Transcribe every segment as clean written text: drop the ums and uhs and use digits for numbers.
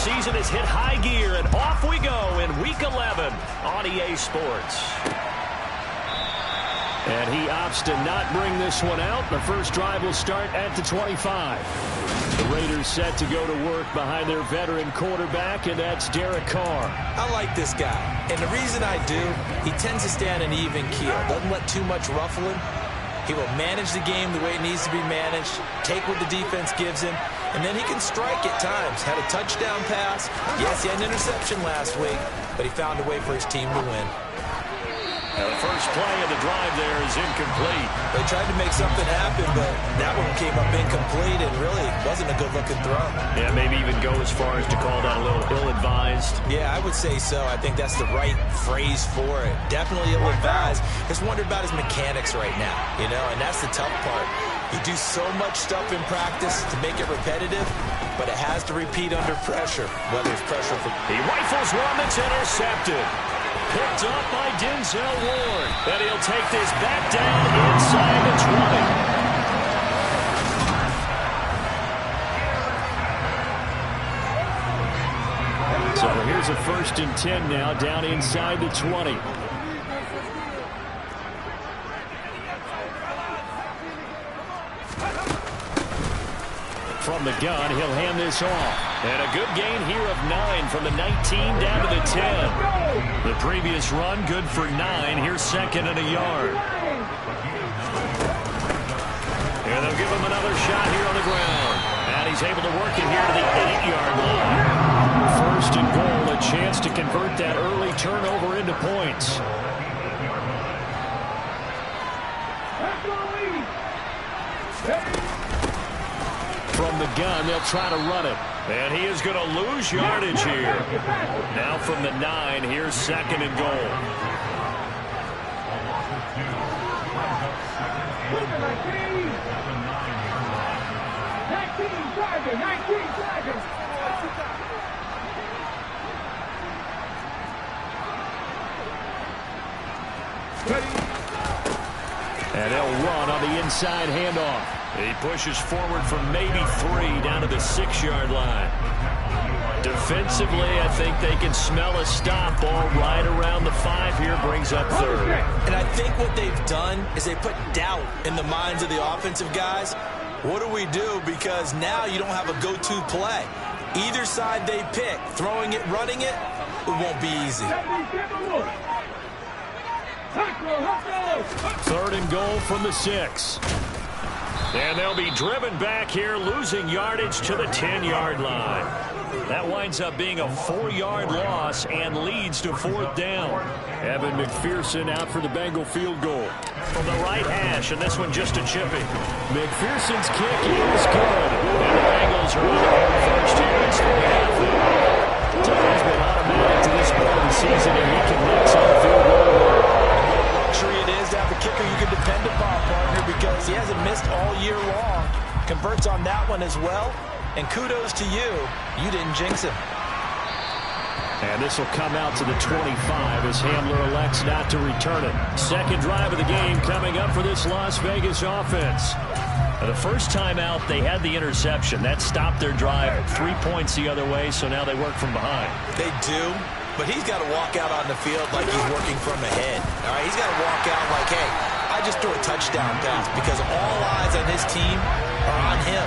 season has hit high gear, and off we go in Week 11 on EA Sports. And he opts to not bring this one out. The first drive will start at the 25. The Raiders set to go to work behind their veteran quarterback, and that's Derek Carr. I like this guy, and the reason I do, he tends to stay on an even keel. Doesn't let too much ruffle him. He will manage the game the way it needs to be managed, take what the defense gives him, and then he can strike at times. Had a touchdown pass. Yes, he had an interception last week, but he found a way for his team to win. Now the first play of the drive there is incomplete. They tried to make something happen, but that one came up incomplete and really wasn't a good-looking throw. Yeah, maybe even go as far as to call that a little ill-advised. Yeah, I would say so. I think that's the right phrase for it. Definitely ill-advised. Just wondered about his mechanics right now, and that's the tough part. You do so much stuff in practice to make it repetitive, but it has to repeat under pressure, whether it's pressure from... He rifles one that's intercepted. Picked up by Denzel Ward. And he'll take this back down inside the 20. So here's a 1st and 10 now, down inside the 20. From the gun, he'll hand this off. And a good gain here of 9 from the 19 down to the 10. The previous run, good for 9. Here's 2nd and a yard. And they'll give him another shot here on the ground. And he's able to work it here to the 8-yard line. 1st and goal, a chance to convert that early turnover into points. From the gun, they'll try to run it. And he is going to lose yardage here. Now from the 9, here's 2nd and goal. And they'll run on the inside handoff. He pushes forward from maybe 3 down to the 6-yard line. Defensively, I think they can smell a stop. Ball right around the 5 here, brings up 3rd. And I think what they've done is they put doubt in the minds of the offensive guys. What do we do? Because now you don't have a go-to play. Either side they pick, throwing it, running it, it won't be easy. 3rd and goal from the 6. And they'll be driven back here, losing yardage to the 10-yard line. That winds up being a 4-yard loss and leads to 4th down. Evan McPherson out for the Bengal field goal. From the right hash, and this one just a chipping. McPherson's kick is good. And the Bengals are on their first here. It's 3.5. Time's been automatic to this point of the season, and he can hit some field goal. Luxury it is to have a kicker you can depend upon, partner, because he hasn't missed all year long. Converts on that one as well. And kudos to you. You didn't jinx him. And this will come out to the 25 as Hamler elects not to return it. 2nd drive of the game coming up for this Las Vegas offense. The first time out, they had the interception. That stopped their drive 3 points the other way, so now they work from behind. They do, but he's got to walk out on the field like he's working from ahead. All right, he's got to walk out like, hey, I just threw a touchdown pass, because all eyes on his team are on him.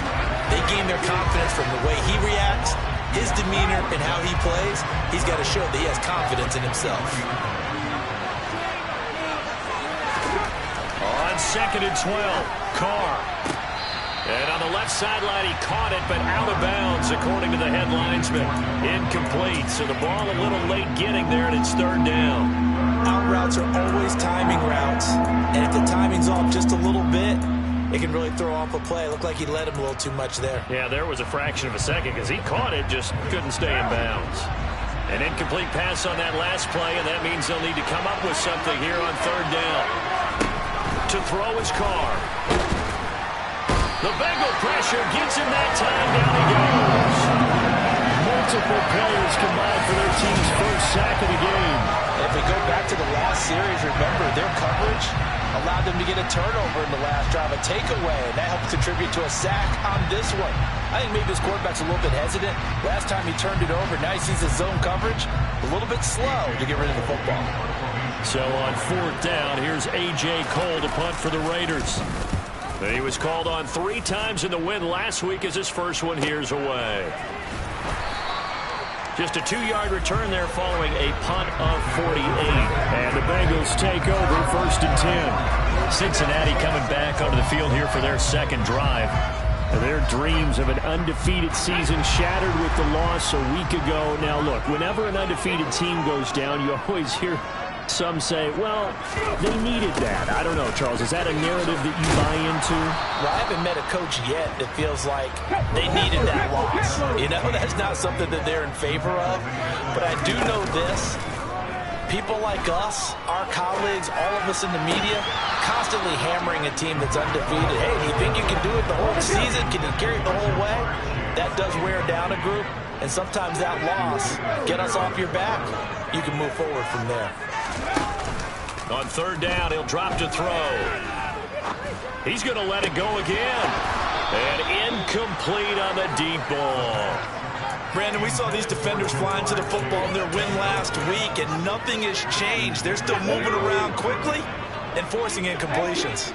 They gain their confidence from the way he reacts, his demeanor, and how he plays. He's got to show that he has confidence in himself. On 2nd and 12, Carr. And on the left sideline, he caught it, but out of bounds, according to the head linesman. Incomplete, so the ball a little late getting there, and it's 3rd down. Out routes are always timing routes, and if the timing's off just a little bit, it can really throw off a play. Looked like he let him a little too much there. Yeah, there was a fraction of a second because he caught it, just couldn't stay in bounds. An incomplete pass on that last play, and that means they'll need to come up with something here on 3rd down. To throw his Carr. The Bengal pressure gets him that time. Down he goes. Multiple players combined for their team's first sack of the game. If we go back to the last series, remember, their coverage allowed them to get a turnover in the last drive, a takeaway, and that helped contribute to a sack on this one. I think maybe this quarterback's a little bit hesitant. Last time he turned it over, now he sees his zone coverage. A little bit slow to get rid of the football. So on 4th down, here's A.J. Cole to punt for the Raiders. He was called on 3 times in the win last week as his first one here's away. Just a 2-yard return there following a punt of 48. And the Bengals take over 1st and 10. Cincinnati coming back onto the field here for their second drive. Their dreams of an undefeated season shattered with the loss a week ago. Now, look, whenever an undefeated team goes down, you always hear some say, well, they needed that. I don't know, Charles. Is that a narrative that you buy into? Well, I haven't met a coach yet that feels like they needed that loss. You know, that's not something that they're in favor of. But I do know this. People like us, our colleagues, all of us in the media, constantly hammering a team that's undefeated. Hey, do you think you can do it the whole season? Can you carry it the whole way? That does wear down a group. And sometimes that loss, get us off your back, you can move forward from there. On 3rd down, he'll drop to throw. He's going to let it go again. And incomplete on the deep ball. Brandon, we saw these defenders flying to the football in their win last week, and nothing has changed. They're still moving around quickly and forcing incompletions.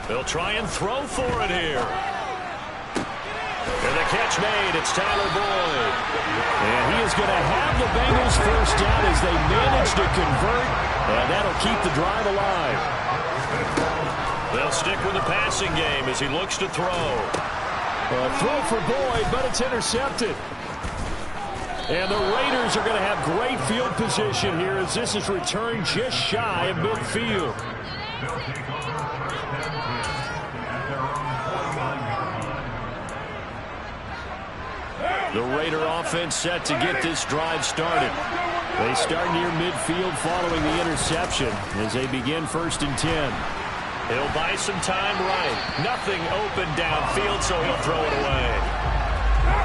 They'll try and throw for it here. And the catch made, it's Tyler Boyd. And he is going to have the Bengals first down as they manage to convert, and that'll keep the drive alive. They'll stick with the passing game as he looks to throw. A throw for Boyd, but it's intercepted. And the Raiders are going to have great field position here as this is returned just shy of midfield. The Raider offense set to get this drive started. They start near midfield following the interception as they begin 1st and 10. He'll buy some time right. Nothing open downfield, so he'll throw it away.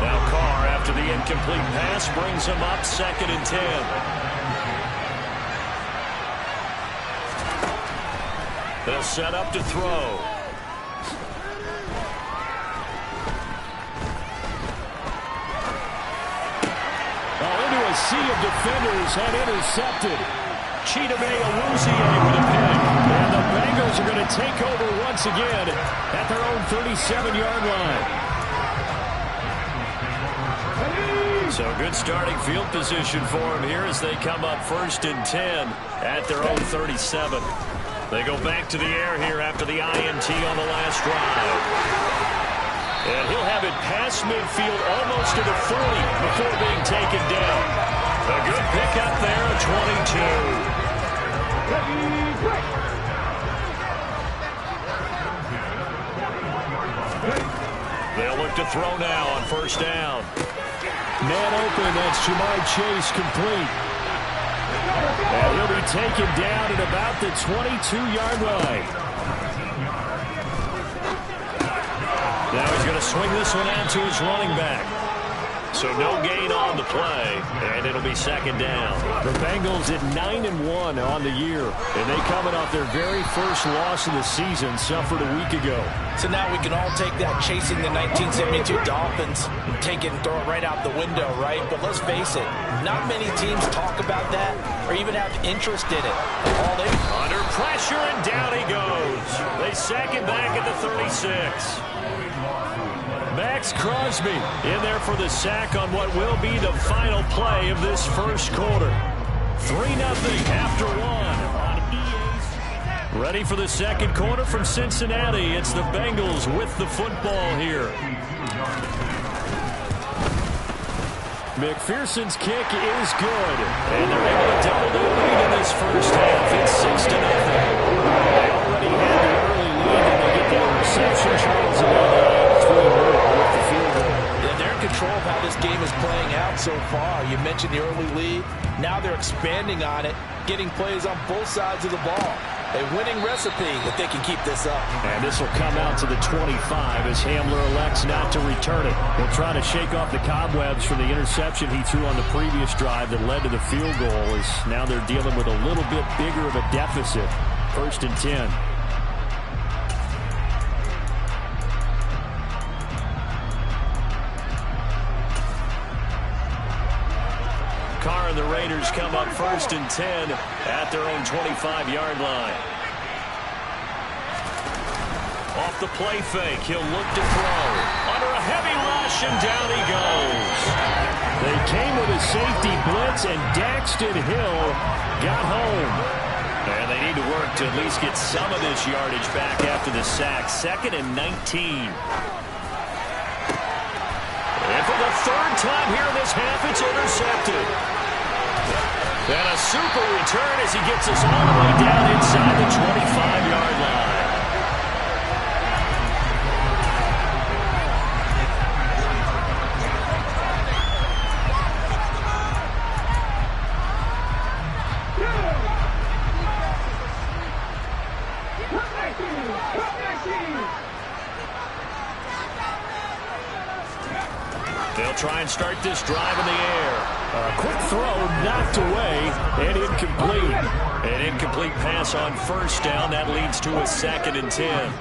Now Carr, after the incomplete pass, brings him up 2nd and 10. They'll set up to throw. A sea of defenders had intercepted. Chidobe Awuzie with a pick. And the Bengals are going to take over once again at their own 37-yard line. So good starting field position for them here as they come up 1st and 10 at their own 37. They go back to the air here after the INT on the last drive. And he'll have it past midfield almost to the 40 before being taken down. A good pickup there at 22. They'll look to throw now on 1st down. Man open, that's Jamar Chase complete. And he'll be taken down at about the 22-yard line. Now he's going to swing this one out to his running back. So no gain on the play, and it'll be 2nd down. The Bengals at 9-1 on the year, and they coming off their very first loss of the season, suffered a week ago. So now we can all take that chasing the 1972 Dolphins and take it and throw it right out the window, right? But let's face it, not many teams talk about that or even have interest in it. Under pressure, and down he goes. They sack him back at the 36. Max Crosby in there for the sack on what will be the final play of this first quarter. 3-0 after 1 on EA. Ready for the second quarter from Cincinnati. It's the Bengals with the football here. McPherson's kick is good, and they're able to double their lead in this first half. It's 6-0. They already had the early lead, and they get the interception. Charles with the field goal. Yeah, they're in control of how this game is playing out so far. You mentioned the early lead. Now they're expanding on it, getting plays on both sides of the ball. A winning recipe if they can keep this up. And this will come out to the 25 as Hamler elects not to return it. He'll try to shake off the cobwebs from the interception he threw on the previous drive that led to the field goal. As now they're dealing with a little bit bigger of a deficit. 1st and 10. Carr and the Raiders come up 1st and 10 at their own 25-yard line. Off the play fake, he'll look to throw. Under a heavy rush, and down he goes. They came with a safety blitz, and Daxton Hill got home. And they need to work to at least get some of this yardage back after the sack. 2nd and 19. And for the 3rd time here in this half, it's intercepted. And a super return as he gets us all the way down inside the 25-yard line. They'll try and start this drive in the air. A quick throw knocked away and incomplete. An incomplete pass on 1st down. That leads to a 2nd and 10.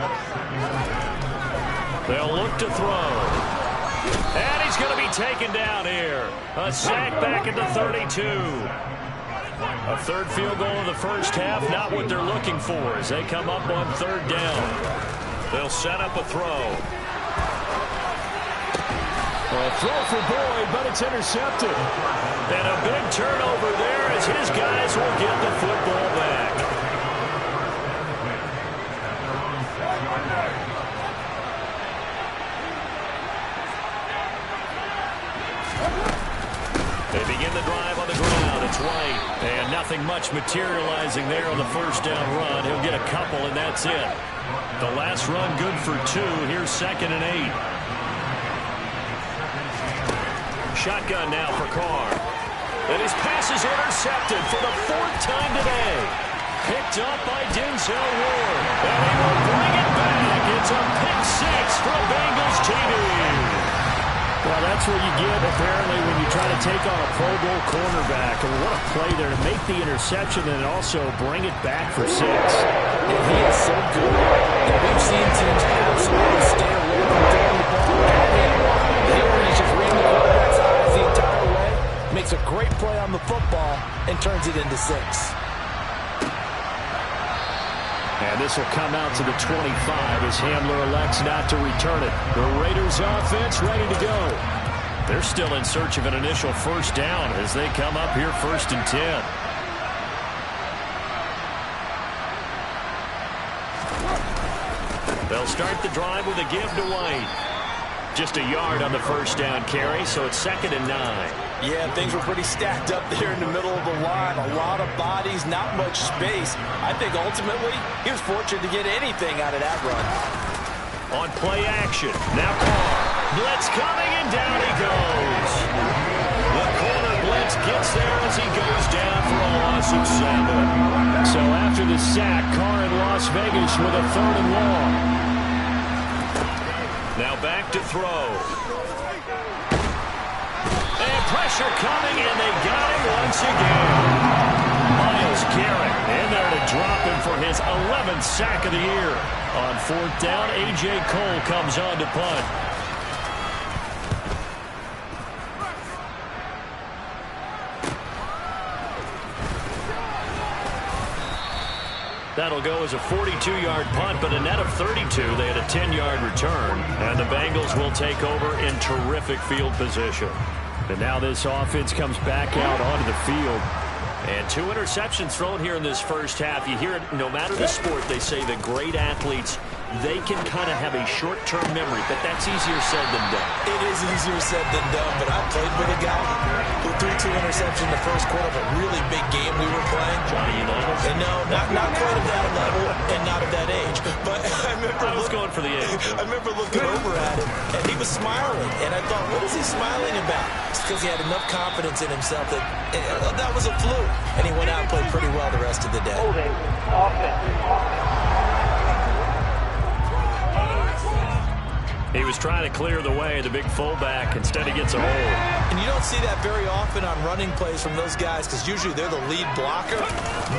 They'll look to throw. And he's going to be taken down here. A sack back at the 32. A 3rd field goal in the 1st half. Not what they're looking for as they come up on 3rd down. They'll set up a throw. A throw for Boyd, but it's intercepted. And a big turnover there as his guys will get the football back. They begin the drive on the ground. It's White. And nothing much materializing there on the 1st down run. He'll get a couple, and that's it. The last run good for 2. Here's 2nd and 8. Shotgun now for Carr. And his pass is intercepted for the 4th time today. Picked up by Denzel Ward. And he will bring it back. It's a pick 6 for Bengals TD. Well, that's what you get, apparently, when you try to take on a Pro Bowl cornerback. And what a play there to make the interception and also bring it back for 6. And he is so good. And we've seen teams absolutely stay away from throwing the ball. Here he's just reading the quarterback's eyes the entire way, makes a great play on the football, and turns it into 6. And this will come out to the 25 as Hamler elects not to return it. The Raiders offense ready to go. They're still in search of an initial 1st down as they come up here 1st and 10. They'll start the drive with a give to White. Just a yard on the 1st down carry, so it's 2nd and 9. Yeah, things were pretty stacked up there in the middle of the line. A lot of bodies, not much space. I think ultimately he was fortunate to get anything out of that run. On play action, now Carr. Blitz coming, and down he goes. The corner blitz gets there as he goes down for a loss of 7. So after the sack, Carr in Las Vegas with a 3rd and long. Now back to throw. And pressure coming, and they got him once again. Myles Garrett in there to drop him for his 11th sack of the year. On 4th down, A.J. Cole comes on to punt. That'll go as a 42-yard punt, but a net of 32. They had a 10-yard return, and the Bengals will take over in terrific field position. And now this offense comes back out onto the field. And 2 interceptions thrown here in this 1st half. You hear it, no matter the sport, they say that great athletes, they can kind of have a short-term memory, but that's easier said than done. It is easier said than done, but I played with a guy who threw 2 interceptions in the 1st quarter of a really big game we were playing. Johnny Unitas? And no, not quite of that level and not of that age. But I was going for the age. I remember looking over at him, and he was smiling. And I thought, what is he smiling about? It's because he had enough confidence in himself that that was a fluke. And he went out and played pretty well the rest of the day. He was trying to clear the way, the big fullback. Instead, he gets a hold. And you don't see that very often on running plays from those guys because usually they're the lead blocker.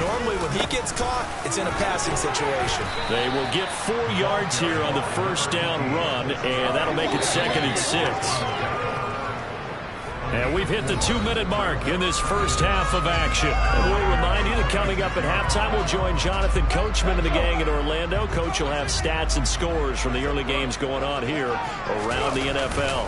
Normally, when he gets caught, it's in a passing situation. They will get 4 yards here on the 1st down run, and that'll make it 2nd and 6. And we've hit the 2-minute mark in this first half of action. And we'll remind you that coming up at halftime, we'll join Jonathan Coachman and the gang in Orlando. Coach will have stats and scores from the early games going on here around the NFL.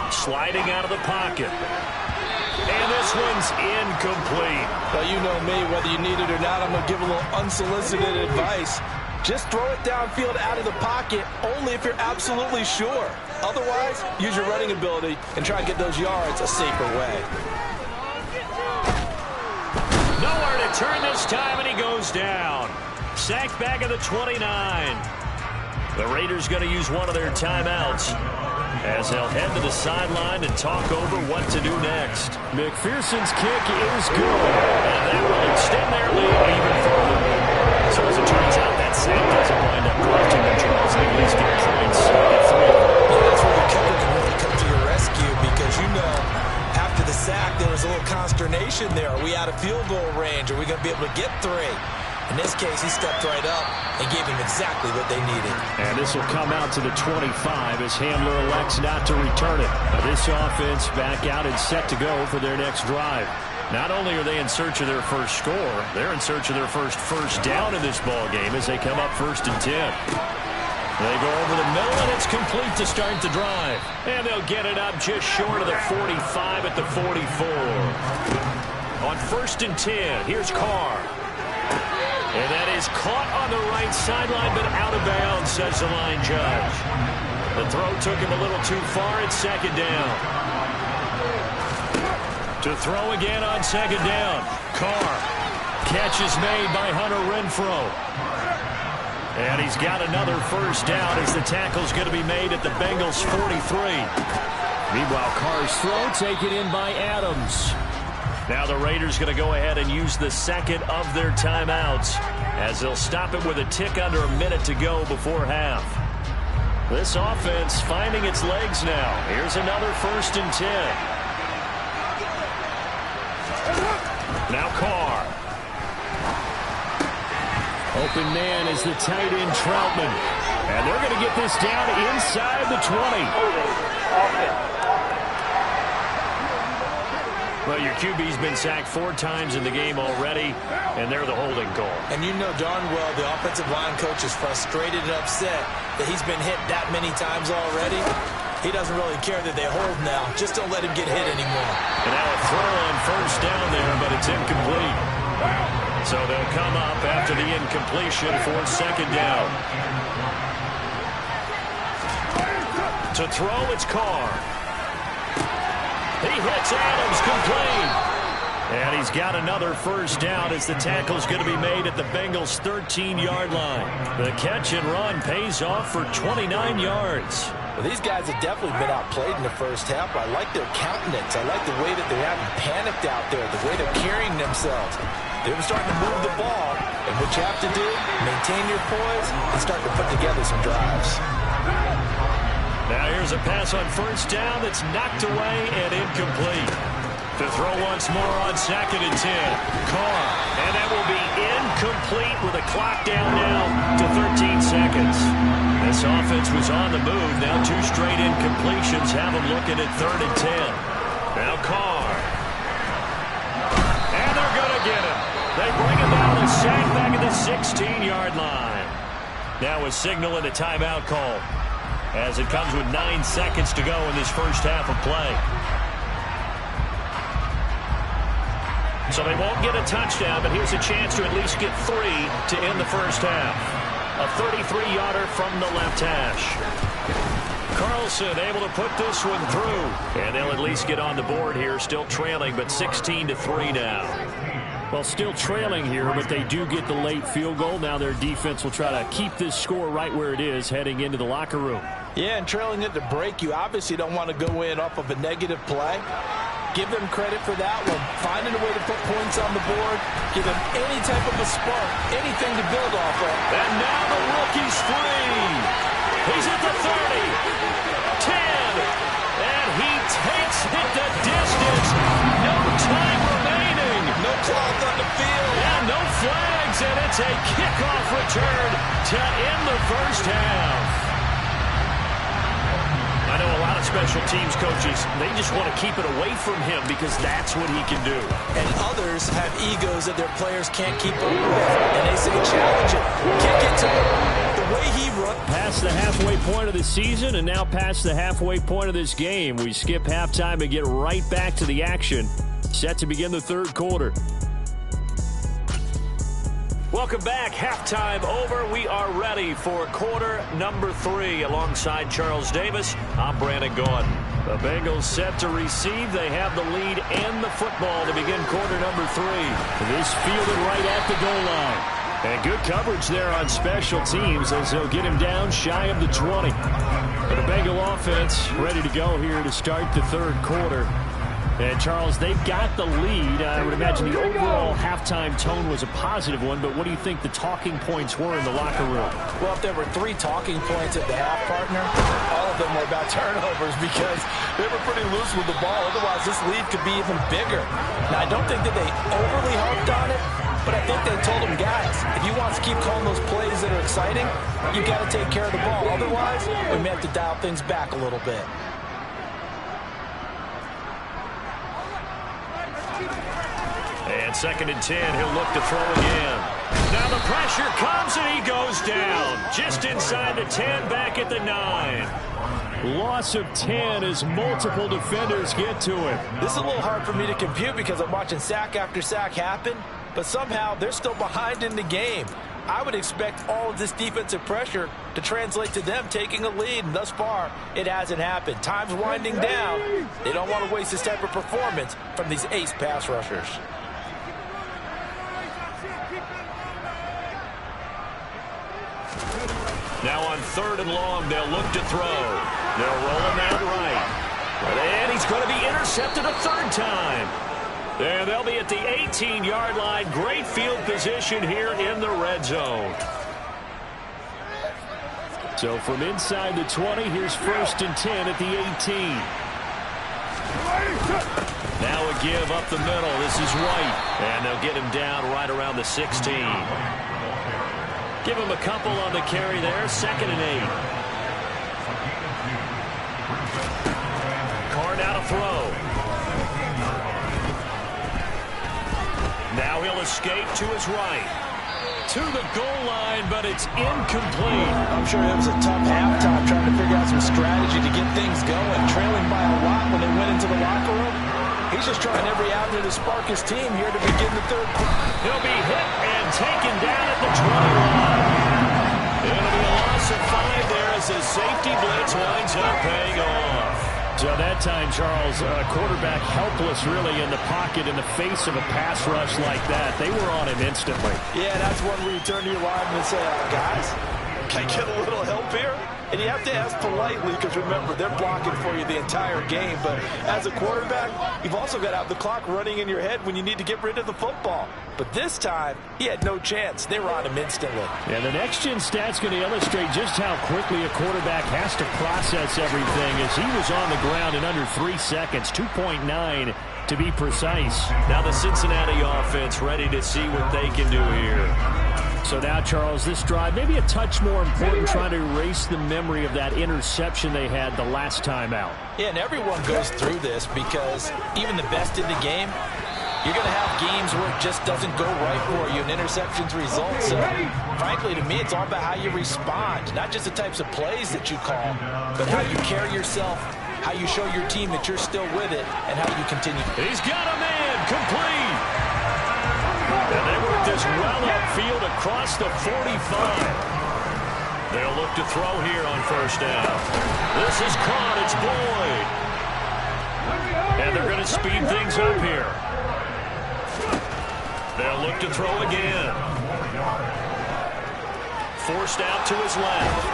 Sliding out of the pocket. And this one's incomplete. Well, you know me, whether you need it or not, I'm going to give a little unsolicited advice. Just throw it downfield out of the pocket only if you're absolutely sure. Otherwise, use your running ability and try and get those yards a safer way. Nowhere to turn this time, and he goes down. Sacked back at the 29. The Raiders going to use one of their timeouts as they'll head to the sideline and talk over what to do next. McPherson's kick is good. And that will extend their lead even further. So as it turns out, that sack doesn't wind up costing them, Charles. They at least get points at 3. Yeah, that's where the kicker can really come to your rescue because, you know, after the sack, there was a little consternation there. Are we out of field goal range? Are we going to be able to get 3? In this case, he stepped right up and gave them exactly what they needed. And this will come out to the 25 as Handler elects not to return it. Now this offense back out and set to go for their next drive. Not only are they in search of their first score, they're in search of their first down in this ball game as they come up 1st and 10. They go over the middle, and it's complete to start the drive. And they'll get it up just short of the 45 at the 44. On 1st and 10, here's Carr. And that is caught on the right sideline, but out of bounds, says the line judge. The throw took him a little too far. It's 2nd down. To throw again on 2nd down. Carr. Catch is made by Hunter Renfrow. And he's got another 1st down as the tackle's going to be made at the Bengals' 43. Meanwhile, Carr's throw taken in by Adams. Now the Raiders going to go ahead and use the 2nd of their timeouts as they'll stop it with a tick under a minute to go before half. This offense finding its legs now. Here's another 1st and 10. Now Carr. Open man is the tight end Troutman. And they're going to get this down inside the 20. Well, your QB's been sacked 4 times in the game already, and they're the holding call. And you know darn well the offensive line coach is frustrated and upset that he's been hit that many times already. He doesn't really care that they hold now. Just don't let him get hit anymore. And now a throw on 1st down there, but it's incomplete. So they'll come up after the incompletion for 2nd down. To throw, it's Carr. He hits Adams, complete. And he's got another 1st down as the tackle's going to be made at the Bengals' 13-yard line. The catch and run pays off for 29 yards. Well, these guys have definitely been outplayed in the first half. I like their countenance. I like the way that they haven't panicked out there, the way they're carrying themselves. They're starting to move the ball, and what you have to do, maintain your poise and start to put together some drives. Now here's a pass on 1st down that's knocked away and incomplete. To throw once more on 2nd and 10. Carr. And that will be incomplete with a clock down now to 13 seconds. This offense was on the move. Now 2 straight incompletions have them looking at 3rd and 10. Now Carr. And they're going to get him. They bring him down and sack back at the 16-yard line. Now a signal and a timeout call as it comes with 9 seconds to go in this first half of play. So they won't get a touchdown, but here's a chance to at least get 3 to end the first half. A 33-yarder from the left hash. Carlson able to put this one through. And they'll at least get on the board here, still trailing, but 16-3 now. Well, still trailing here, but they do get the late field goal. Now their defense will try to keep this score right where it is heading into the locker room. Yeah, and trailing at the break, you obviously don't want to go in off of a negative play. Give them credit for that one. Finding a way to put points on the board. Give them any type of a spark, anything to build off of. And now the rookie's free. He's at the 30, 10, and he takes it the distance. No time remaining. No cloth on the field. And no flags, and it's a kickoff return to end the first half. A I know a lot of special teams coaches, they just want to keep it away from him because that's what he can do. And others have egos that their players can't keep up with. And they say challenge it. Kick it to him. The way he runs. Past the halfway point of the season and now past the halfway point of this game. We skip halftime and get right back to the action. Set to begin the third quarter. Welcome back. Halftime over. We are ready for quarter number 3. Alongside Charles Davis, I'm Brandon Gaudin. The Bengals set to receive. They have the lead and the football to begin quarter number 3. This fielded right at the goal line. And good coverage there on special teams as they'll get him down shy of the 20. But the Bengal offense ready to go here to start the third quarter. And, Charles, they've got the lead. I would imagine the overall halftime tone was a positive one, but what do you think the talking points were in the locker room? Well, if there were 3 talking points at the half, partner, all of them were about turnovers because they were pretty loose with the ball. Otherwise, this lead could be even bigger. Now, I don't think that they overly harped on it, but I think they told them, guys, if you want to keep calling those plays that are exciting, you got to take care of the ball. Otherwise, we may have to dial things back a little bit. And 2nd and 10, he'll look to throw again. Now the pressure comes and he goes down. Just inside the 10, back at the 9. Loss of 10 as multiple defenders get to it. This is a little hard for me to compute because I'm watching sack after sack happen, but somehow they're still behind in the game. I would expect all of this defensive pressure to translate to them taking a lead, and thus far, it hasn't happened. Time's winding down. They don't want to waste this type of performance from these ace pass rushers. Now on 3rd and long, they'll look to throw. They'll roll him out right. And he's going to be intercepted a 3rd time. And they'll be at the 18-yard line. Great field position here in the red zone. So from inside the 20, here's 1st and 10 at the 18. Now a give up the middle. This is White. And they'll get him down right around the 16. Give him a couple on the carry there. 2nd and 8. Carr now to throw. Now he'll escape to his right. To the goal line, but it's incomplete. I'm sure it was a tough halftime trying to figure out some strategy to get things going. Trailing by a lot when they went into the locker room. He's just trying every avenue to spark his team here to begin the third quarter. He'll be hit and taken down at the 20 line. It'll be a loss of 5 there as his safety blitz winds up paying off. So that time, Charles, quarterback helpless really in the pocket in the face of a pass rush like that. They were on him instantly. Yeah, that's one where you turn to your lineman and say, guys, can I get a little help here? And you have to ask politely because, remember, they're blocking for you the entire game. But as a quarterback, you've also got to have the clock running in your head when you need to get rid of the football. But this time, he had no chance. They were on him instantly. And the next-gen stat's going to illustrate just how quickly a quarterback has to process everything as he was on the ground in under 3 seconds, 2.9 to be precise. Now the Cincinnati offense ready to see what they can do here. So now, Charles, this drive maybe a touch more important, trying to erase the memory of that interception they had the last time out. Yeah, and everyone goes through this because even the best in the game, you're going to have games where it just doesn't go right for you and interceptions result. So, frankly, to me, it's all about how you respond, not just the types of plays that you call, but how you carry yourself, how you show your team that you're still with it, and how you continue. He's got a man complete. And they work this well upfield across the 45. They'll look to throw here on 1st down. This is caught. It's Boyd. And they're going to speed things up here. They'll look to throw again. Forced out to his left.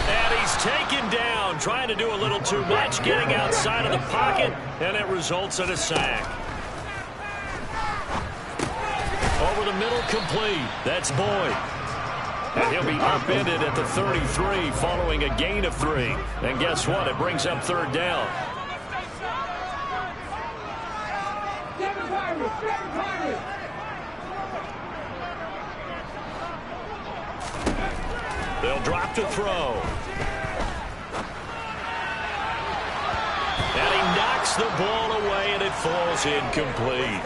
And he's taken down, trying to do a little too much, getting outside of the pocket, and it results in a sack. Over the middle, complete. That's Boyd. And he'll be upended at the 33 following a gain of 3. And guess what? It brings up 3rd down. They'll drop to throw. knocks the ball away, and it falls incomplete.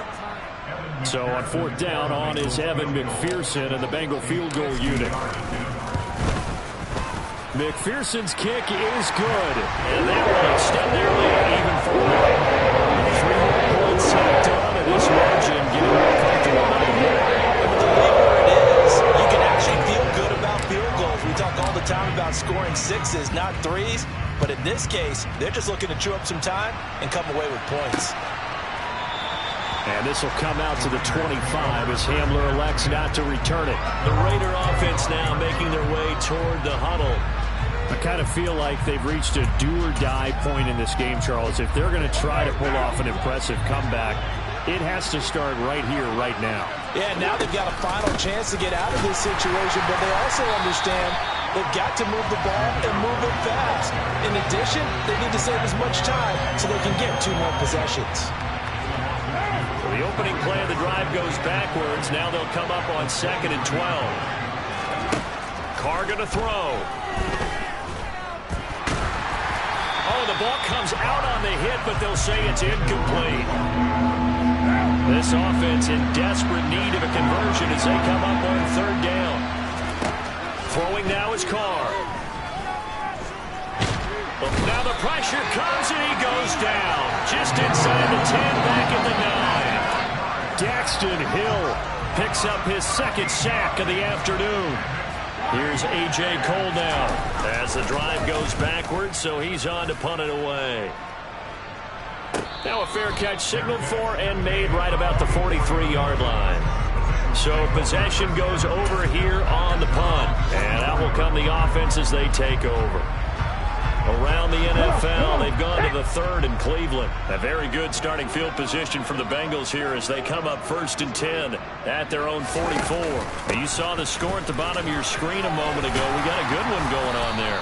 So on fourth down, on is Evan McPherson and the Bengal field goal unit. McPherson's kick is good, and that will extend their lead even further. 3 more points tacked on, and this margin getting more comfortable by the minute. With the league where it is, you can actually feel good about field goals. We talk all the time about scoring 6s, not 3s. But in this case, they're just looking to chew up some time and come away with points. And this will come out to the 25 as Hamler elects not to return it. The Raider offense now making their way toward the huddle. I kind of feel like they've reached a do-or-die point in this game, Charles. If they're going to try to pull off an impressive comeback, it has to start right here, right now. Yeah, now they've got a final chance to get out of this situation, but they also understand they've got to move the ball and move it fast. In addition, they need to save as much time so they can get 2 more possessions. Well, the opening play of the drive goes backwards. Now they'll come up on 2nd and 12. Carr going to throw. Oh, the ball comes out on the hit, but they'll say it's incomplete. This offense in desperate need of a conversion as they come up on 3rd down. Throwing now is Carr. Now the pressure comes and he goes down. Just inside the 10, back at the 9. Daxton Hill picks up his 2nd sack of the afternoon. Here's A.J. Cole now as the drive goes backwards, so he's on to punt it away. Now a fair catch signaled for and made right about the 43-yard line. So possession goes over here on the punt, and out will come the offense as they take over. Around the NFL, they've gone to the 3rd in Cleveland. A very good starting field position for the Bengals here as they come up 1st and 10 at their own 44. And you saw the score at the bottom of your screen a moment ago. We got a good one going on there.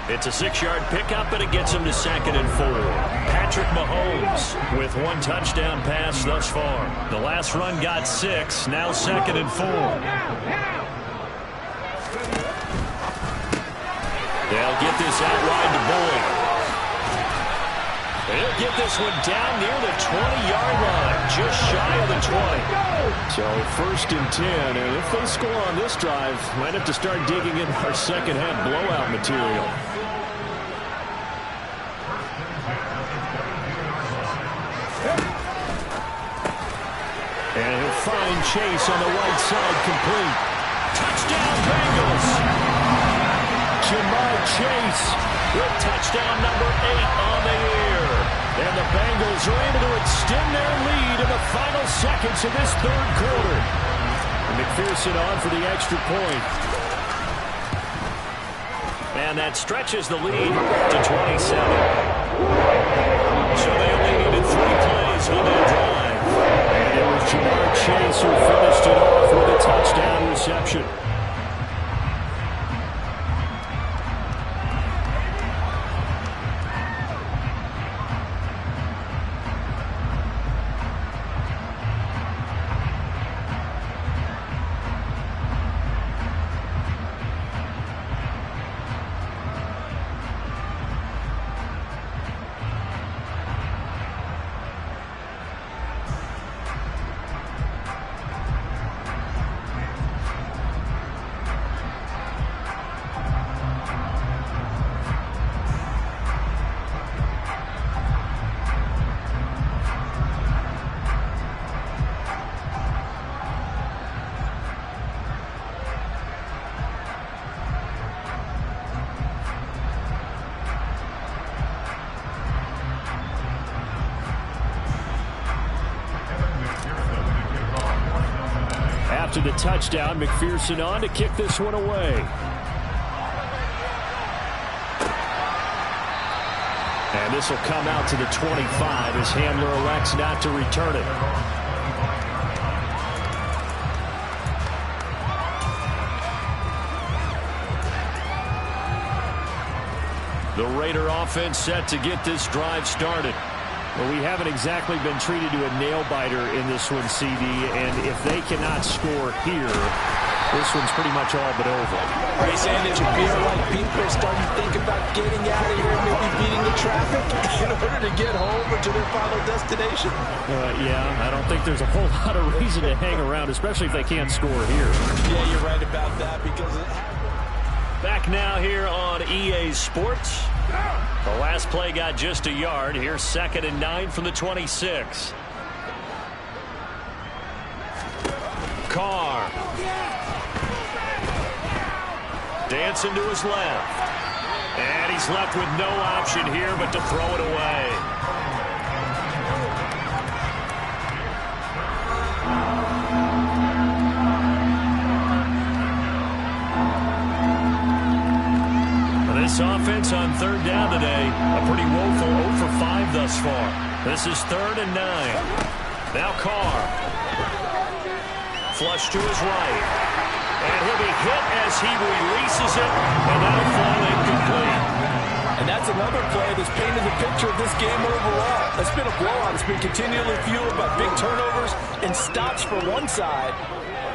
It's a 6-yard pickup, and it gets them to 2nd and 4. Patrick Mahomes with 1 touchdown pass thus far. The last run got 6, now 2nd and 4. They'll get this out wide to Boyd. They'll get this one down near the 20-yard line, just shy of the 20. So 1st and 10, and if they score on this drive, might have to start digging in our second-half blowout material. And he'll find Chase on the right side, complete. Touchdown, Bengals! Jamar Chase with touchdown number 8 on the year. And the Bengals are able to extend their lead in the final seconds of this 3rd quarter. And McPherson on for the extra point. And that stretches the lead to 27. So they only needed 3 plays on that drive. And it was Jamar Chase who finished it off with a touchdown reception. After the touchdown, McPherson on to kick this one away. And this will come out to the 25 as Hamler elects not to return it. The Raider offense set to get this drive started. Well, we haven't exactly been treated to a nail-biter in this one, CD, and if they cannot score here, This one's pretty much all but over. Are you saying that you feel like people are starting to think about getting out of here, maybe beating the traffic in order to get home or to their final destination? Yeah, I don't think there's a whole lot of reason to hang around, especially if they can't score here. Yeah, you're right about that because back now here on EA Sports. The last play got just a yard. Here's 2nd and 9 from the 26. Carr. Dancing to his left. And he's left with no option here but to throw it away. This offense on 3rd down today, a pretty woeful 0 for 5 thus far. This is 3rd and 9. Now Carr. Flush to his right. And he'll be hit as he releases it, and that'll fall incomplete. And that's another play that's painted the picture of this game overall. It's been a blowout. It's been continually fueled by big turnovers and stops for one side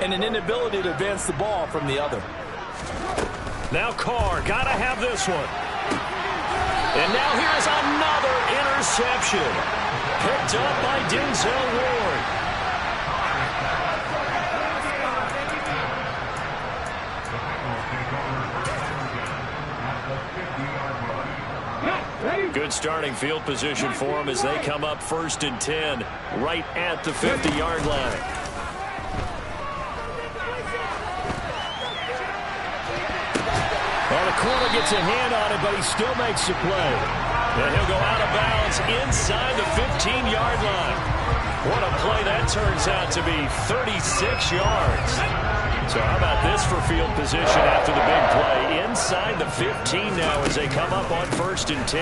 and an inability to advance the ball from the other. Now Carr, gotta have this one. And now here's another interception. Picked up by Denzel Ward. Good starting field position for them as they come up 1st and 10, right at the 50-yard line. Well, the corner gets a hand on it, but he still makes the play. And he'll go out of bounds inside the 15-yard line. What a play that turns out to be, 36 yards. So how about this for field position after the big play? Inside the 15 now as they come up on 1st and 10.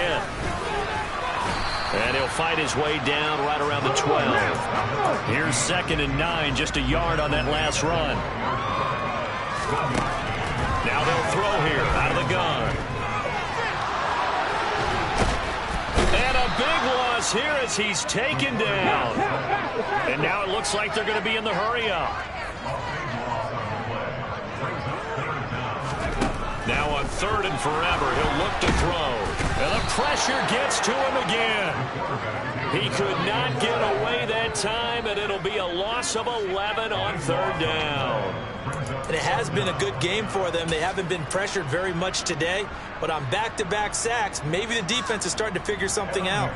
And he'll fight his way down right around the 12. Here's 2nd and 9, just a yard on that last run. Now they'll throw here out of the gun. And a big loss here as he's taken down. And now it looks like they're going to be in the hurry-up. Now on 3rd and forever, he'll look to throw. And the pressure gets to him again. He could not get away that time, and it'll be a loss of 11 on 3rd down. And it has been a good game for them. They haven't been pressured very much today, but on back-to-back sacks, maybe the defense is starting to figure something out.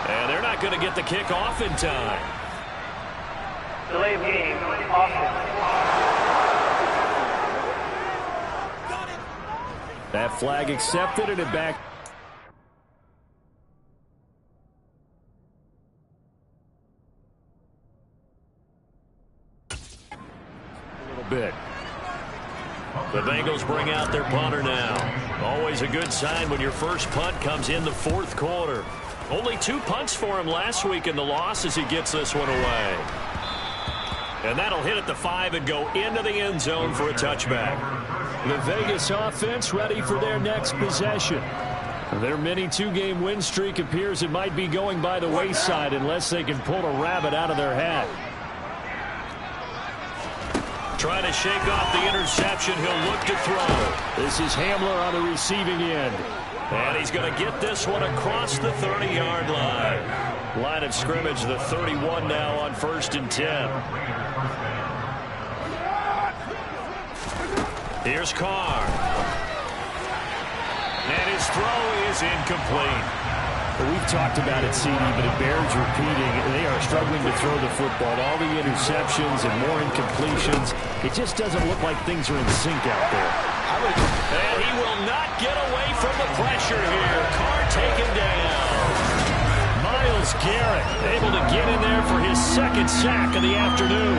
And they're not going to get the kick off in time. Delay of game, offense. That flag accepted and it back. A little bit. The Bengals bring out their punter now. Always a good sign when your first punt comes in the 4th quarter. Only 2 punts for him last week in the loss as he gets this one away. And that'll hit at the 5 and go into the end zone for a touchback. The Vegas offense ready for their next possession. Their mini 2-game win streak appears it might be going by the wayside unless they can pull a rabbit out of their hat. Trying to shake off the interception. He'll look to throw. This is Hamler on the receiving end. And he's going to get this one across the 30-yard line. Line of scrimmage, the 31 now on 1st and 10. Here's Carr. And his throw is incomplete. Well, we've talked about it, CD, but it bears repeating. They are struggling to throw the football. All the interceptions and more incompletions. It just doesn't look like things are in sync out there. And he will not get away from the pressure here. Carr taken down. Myles Garrett able to get in there for his 2nd sack of the afternoon.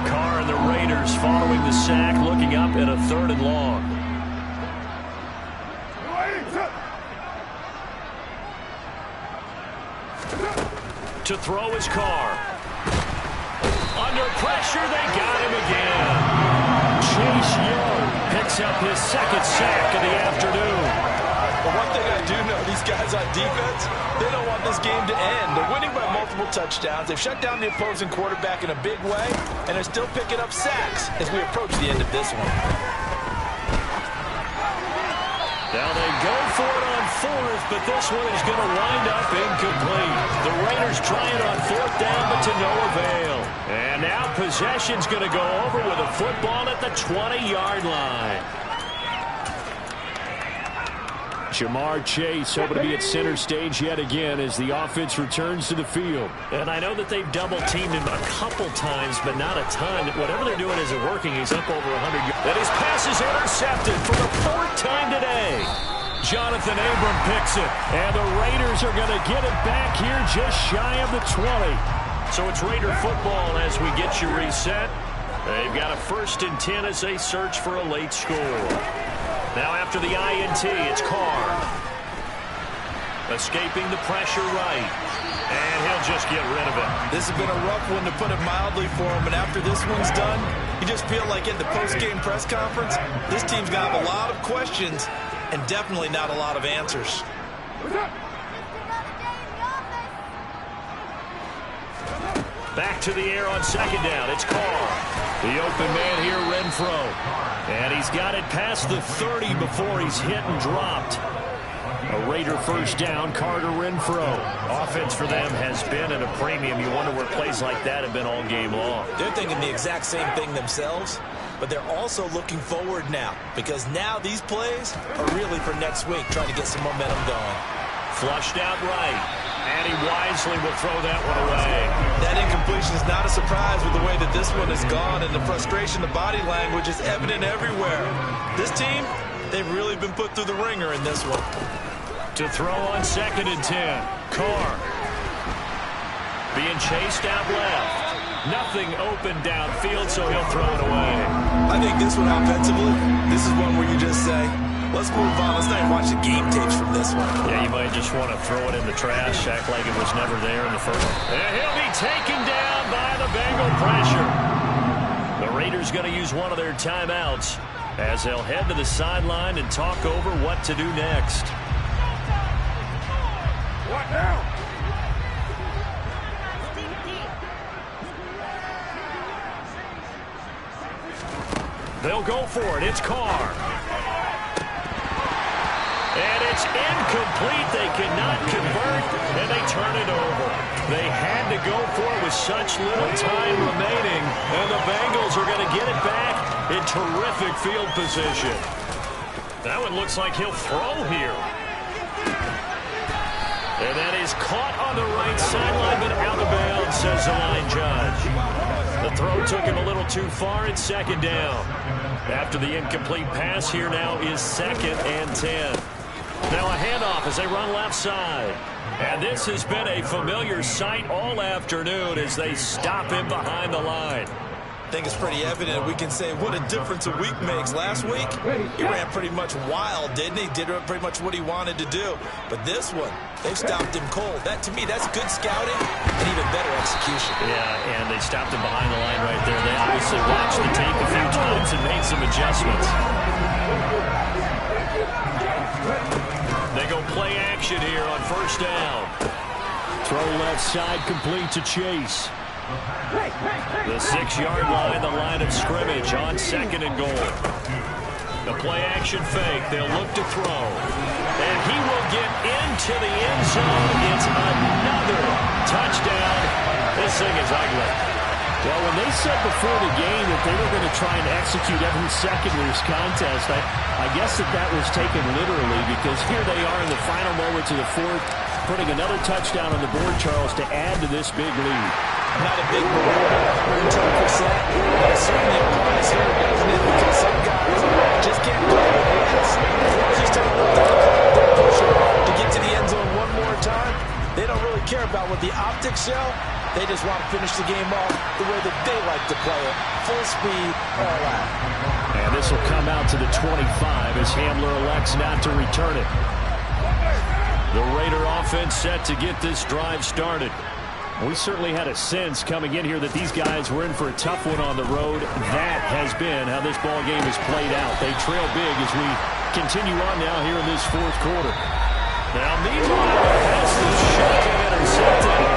Carr and the Raiders following the sack, looking up at a 3rd and long. To throw is Carr. Under pressure, they got him again. Chase Young picks up his second sack of the afternoon. But one thing I do know, these guys on defense, they don't want this game to end. They're winning by multiple touchdowns. They've shut down the opposing quarterback in a big way, and they're still picking up sacks as we approach the end of this one. Now they go for it on fourth, but this one is going to wind up incomplete. The Raiders try it on fourth down, but to no avail. And now possession's going to go over with a football at the 20-yard line. Ja'Marr Chase hoping to be at center stage yet again as the offense returns to the field. And I know that they've double-teamed him a couple times, but not a ton. Whatever they're doing isn't working. He's up over 100 yards. And his pass is intercepted for the fourth time today. Jonathan Abram picks it. And the Raiders are going to get it back here just shy of the 20. So it's Raider football as we get you reset. They've got a 1st and 10 as they search for a late score. Now after the INT, it's Carr. Escaping the pressure right. And he'll just get rid of it. This has been a rough one, to put it mildly, for him. And after this one's done, you just feel like at the post-game press conference, this team's going to have a lot of questions and definitely not a lot of answers. Back to the air on 2nd down. It's Carr. The open man here, Renfro. And he's got it past the 30 before he's hit and dropped. A Raider 1st down, Carter Renfro. Offense for them has been at a premium. You wonder where plays like that have been all game long. They're thinking the exact same thing themselves, but they're also looking forward now, because now these plays are really for next week, trying to get some momentum going. Flushed out right. And he wisely will throw that one away. That incompletion is not a surprise with the way that this one has gone, and the frustration, the body language is evident everywhere. This team, they've really been put through the ringer in this one. To throw on 2nd and 10. Carr. Being chased out left. Nothing open downfield, so he'll throw it away. I think this one offensively, this is one where you just say, let's move on. Let's not even watch the game tapes from this one. Yeah, you might just want to throw it in the trash, act like it was never there in the first. And he'll be taken down by the Bengal pressure. The Raiders going to use one of their timeouts as they'll head to the sideline and talk over what to do next. What now? They'll go for it. It's Carr. And it's incomplete. They cannot convert, and they turn it over. They had to go for it with such little time remaining, and the Bengals are going to get it back in terrific field position. That one looks like he'll throw here. And that is caught on the right sideline, but out of bounds, says the line judge. The throw took him a little too far. It's 2nd down. After the incomplete pass, here now is 2nd and 10. Now a handoff as they run left side. And this has been a familiar sight all afternoon as they stop him behind the line. I think it's pretty evident. We can say what a difference a week makes. Last week, he ran pretty much wild, didn't he? Did pretty much what he wanted to do. But this one, they've stopped him cold. That, to me, that's good scouting and even better execution. Yeah, and they stopped him behind the line right there. They obviously watched the tape a few times and made some adjustments. They go play action here on 1st down. Throw left side complete to Chase. The 6-yard line, the line of scrimmage on 2nd and goal. The play action fake. They'll look to throw. And he will get into the end zone. It's another touchdown. This thing is ugly. Well, when they said before the game that they were going to try and execute every second of this contest, I guess that was taken literally, because here they are in the final moments of the fourth, putting another touchdown on the board, Charles, to add to this big lead. Not a big believer at 110%, but it certainly applies here, doesn't it? Because some guys just can't play with this. As long as you start with the pusher to get to the end zone one more time, they don't really care about what the optics show. They just want to finish the game off the way that they like to play it. Full speed, all out. And this will come out to the 25 as Hamler elects not to return it. The Raider offense set to get this drive started. We certainly had a sense coming in here that these guys were in for a tough one on the road. That has been how this ball game has played out. They trail big as we continue on now here in this fourth quarter. Now, meanwhile, the pass is shot and intercepted.